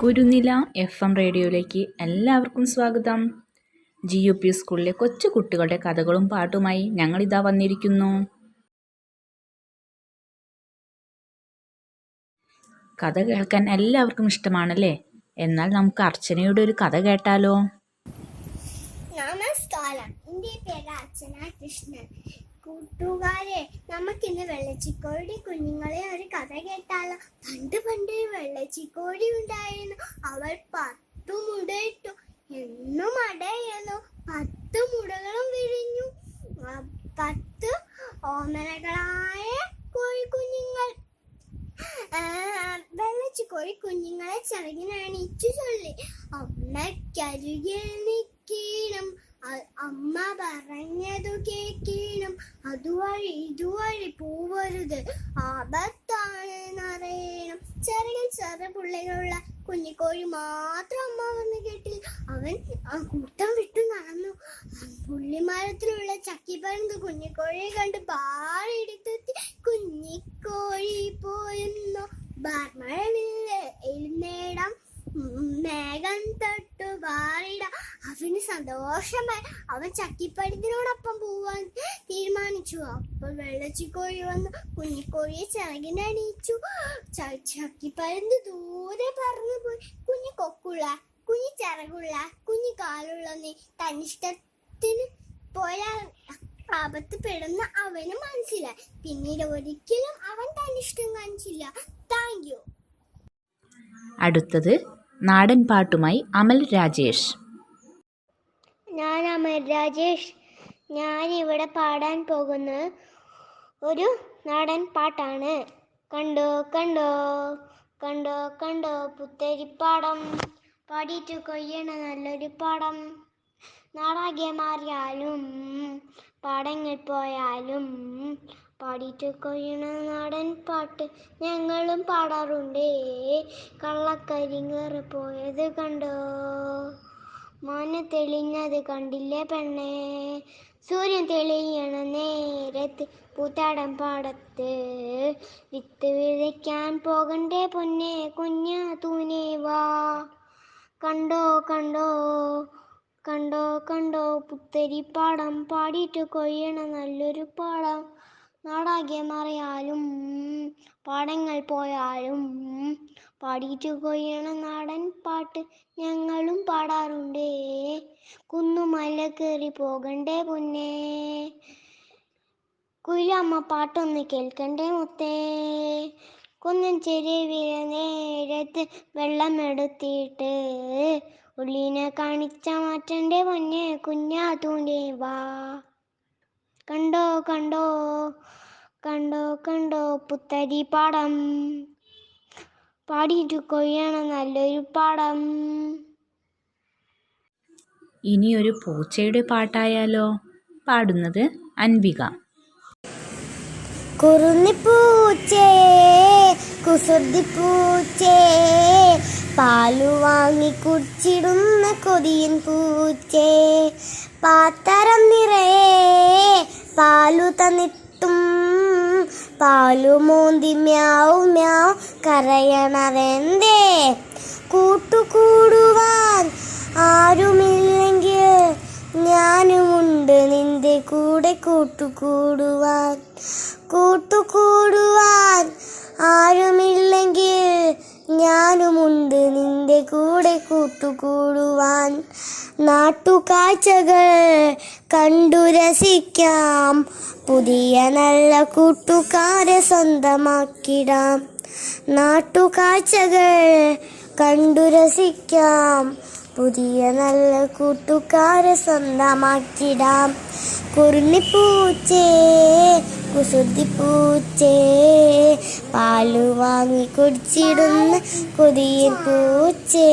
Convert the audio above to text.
കുരുനില FM റേഡിയോയിലേക്ക് എല്ലാവർക്കും സ്വാഗതം. GUP സ്കൂളിലെ കൊച്ചു കുട്ടികളുടെ കഥകളും പാട്ടുമായി ഞങ്ങളിതാ വന്നിരിക്കുന്നു. കഥ കേൾക്കാൻ എല്ലാവർക്കും ഇഷ്ടമാണല്ലേ? എന്നാൽ നമുക്ക് അർച്ചനയുടെ ഒരു കഥ കേട്ടാലോ? നമസ്കാരം, എൻ്റെ പേര് അർച്ചന കൃഷ്ണൻ. കൂട്ടുകാരെ, നമുക്കിന്ന് വെള്ളച്ചിക്കോഴി കുഞ്ഞുങ്ങളെ ഒരു കഥ കേട്ടാലോ? പണ്ട് വെള്ളച്ചിക്കോഴി ഉണ്ടായിരുന്നു. അവൾ 10 മുടയിട്ടു. എന്നും അടയുന്നു. 10 മുടകളും വിരിഞ്ഞു. 10 ഓമനകളായ കോഴിക്കുഞ്ഞുങ്ങൾ. വെള്ളച്ചിക്കോഴി കുഞ്ഞുങ്ങളെ ചിറകിനണിച്ചു ചൊല്ലി, അമ്മയ്ക്കരികിൽ നിൽക്കണം, അമ്മ പറഞ്ഞതു കേൾക്കണം, അതുവഴി ഇതുവഴി പോവരുത്, ആപത്താണെന്നറിയണം. ചെറിയ പിള്ളകളുള്ള കുഞ്ഞിക്കോഴി മാത്രം അമ്മ പറഞ്ഞു കേട്ടില്ല. അവൻ കൂട്ടം വിട്ടു നടന്നു. പുള്ളിമരത്തിലുള്ള ചക്കിപ്പറന്ത് കുഞ്ഞിക്കോഴിയെ കണ്ട് പാടിയെടുത്തെത്തി. കുഞ്ഞിക്കോഴി പോരുന്നു ബാർമഴനിൽ എഴുന്നേടാം, മേഘം തൊട്ടു പാറിട. അവന് സന്തോഷമായി. അവൻ ചക്കിപ്പഴത്തിനോടൊപ്പം പോവാൻ തീരുമാനിച്ചു. അപ്പോൾ വെള്ളച്ചിക്കോഴി വന്നു കുഞ്ഞിക്കോഴിയെ ചിറകിനണിയിച്ചു. ചക്കിപ്പഴന്ത് ദൂരെ പറന്നു പോയി. കുഞ്ഞു കൊക്കുള്ള, കുഞ്ഞു ചിറകുള്ള, കുഞ്ഞു കാലുള്ള നീ തന്നിഷ്ടത്തിന് പോയാൽ ആപത്ത് പെടുന്ന അവന് മനസ്സിലായി. പിന്നീട് ഒരിക്കലും അവൻ തന്നിഷ്ടം കാണിച്ചില്ല. Thank you. അടുത്തത് നാടൻ പാട്ടുമായി അമൽ രാജേഷ്. ഞാൻ അമൽ രാജേഷ്. ഞാൻ ഇവിടെ പാടാൻ പോകുന്നത് ഒരു നാടൻ പാട്ടാണ്. കണ്ടോ കണ്ടോ കണ്ടോ കണ്ടോ പുത്തരിപ്പാടം, പാടിയിട്ട് കൊയ്യണ നല്ലൊരു പാടം. നാടാകെ മാറിയാലും പാടങ്ങൾ പോയാലും പാടിയിട്ട് കൊയ്യണ നാടൻ പാട്ട് ഞങ്ങളും പാടാറുണ്ടേ. കള്ളക്കരിങ്ങേറി പോയത് കണ്ടോ, മാന് തെളിഞ്ഞത് കണ്ടില്ലേ പെണ്ണേ, സൂര്യൻ തെളിയണ നേരത്ത് പൂത്താടൻ പാടത്ത് വിത്ത് വിതയ്ക്കാൻ പോകണ്ടേ പൊന്നെ, കുഞ്ഞാ തൂനെ വാ. കണ്ടോ കണ്ടോ കണ്ടോ കണ്ടോ പുത്തരിപ്പാടം, പാടിയിട്ട് കൊയ്യണ നല്ലൊരു പാടം. നാടാകെ മറിയാലും പാടങ്ങൾ പോയാലും പാടിയിട്ട് കൊയ്യണ നാടൻ പാട്ട് ഞങ്ങളും പാടാറുണ്ടേ. കുന്നുമല കയറി പോകണ്ടേ പൊന്നേ, കുയിലമ്മ പാട്ടൊന്ന് കേൾക്കണ്ടേ മുത്തേ, കുന്നൻ ചെരുവില നേരത്ത് വെള്ളമെടുത്തിട്ട് ഉള്ളിനെ കാണിച്ച മാറ്റണ്ടേ പൊന്നെ, കുഞ്ഞാ തൂണ്ടേ വാ. കണ്ടോ കണ്ടോ കണ്ടോ കണ്ടോ പുത്തരിപ്പാടം, പാടിയിട്ട് കൊയ്യണ നല്ലൊരു പാടം. ഇനിയൊരു പൂച്ചയുടെ പാട്ടായാലോ? പാടുന്നത് അൻവിക. കുറുന്നിപ്പൂച്ചേ കുസൃതിപ്പൂച്ചേ, പാലു വാങ്ങി കുടിച്ചിടുന്ന കൊതിയൻ പൂച്ചേ, പാത്തരം നിറയെ പാലു തന്നിട്ടും പാലു മോന്തി മ്യാവ് മ്യാവ് കരയണതെന്തേ, കൂട്ടുകൂടുവാൻ ആരുമില്ലെങ്കിൽ ഞാനുമുണ്ട് നിന്റെ കൂടെ കൂട്ടുകൂടുവാൻ. കൂട്ടുകൂടുവാൻ ആരുമില്ലെങ്കിൽ ഞാനുമുണ്ട് നിന്റെ കൂടെ കൂട്ടുകൂടുവാൻ. നാട്ടുകാഴ്ചകൾ കണ്ടു രസിക്കാം, പുതിയ നല്ല കൂട്ടുകാരെ സ്വന്തമാക്കിടാം. നാട്ടുകാഴ്ചകൾ കണ്ടു രസിക്കാം, പുതിയ നല്ല കൂട്ടുകാരെ സ്വന്തമാക്കിടാം. കുറുന്നിപ്പൂച്ചേ കുസൃതിപ്പൂച്ചേ, പാലു വാങ്ങി കുടിച്ചിടുന്ന കൊതിയൻ പൂച്ചേ.